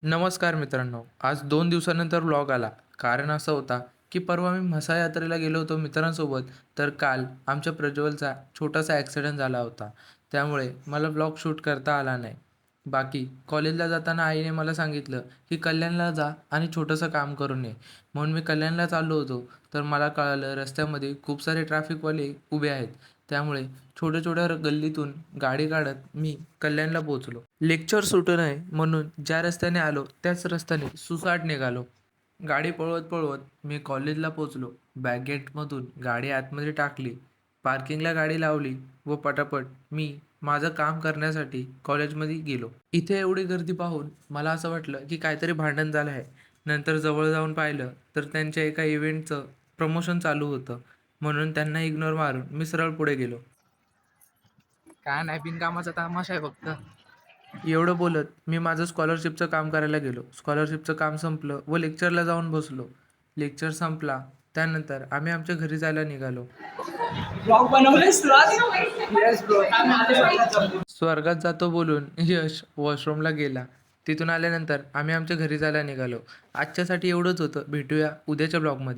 नमस्कार मित्रांनो. आज 2 दिवसानंतर व्लॉग आला. कारण असं होता, की परवा मी म्हसा यात्रेला गेलो होतो मित्रांसोबत, तर काल आमच्या प्रज्वलचा छोटासा ॲक्सिडेंट झाला होता. त्यामुळे मला व्लॉग शूट करता आला नाही. बाकी कॉलेजला जाताना आईने मला सांगितलं, की कल्याणला जा आणि छोटंसं काम करून ये. म्हणून मी कल्याणला चाललो होतो, तर मला कळालं रस्त्यामध्ये खूप सारे ट्रॅफिकवाले उभे आहेत. त्यामुळे छोट्या-छोट्या गल्लीतून गाडी काढत मी कल्याणला पोहोचलो. लेक्चर सुटू नये म्हणून ज्या रस्त्याने आलो त्याच रस्त्याने सुसाट निघालो. गाडी पळवत-पळवत मी कॉलेजला पोहोचलो. बॅक गेटमधून गाडी आतमध्ये टाकली, पार्किंगला गाडी लावली व पटापट मी माझं काम करण्यासाठी कॉलेजमध्ये गेलो. इथे एवढी गर्दी पाहून मला असं वाटलं की काहीतरी भांडण झालं आहे. नंतर जवळ जाऊन पाहिलं तर त्यांच्या एका इव्हेंटचं प्रमोशन चालू होतं. म्हणून त्यांना इग्नोर मारून मी सरळ पुढे गेलो. काय नाही बिनकामाचा तमाशा आहे फक्त. एवढं बोलत मी माझं स्कॉलरशिपचं काम करायला गेलो. स्कॉलरशिपचं काम संपलं व लेक्चरला जाऊन बसलो. लेक्चर संपला त्यानंतर आम्ही आमच्या घरी जायला निघालो. ब्लॉग बनवलेस तू आज? Yes bro. स्वर्गात जातो बोलून यश वॉशरूमला गेला. तिथून आल्यानंतर आम्ही आमच्या घरी जायला निघालो. आजच्यासाठी एवढंच होतं. भेटूया उद्याच्या ब्लॉगमध्ये.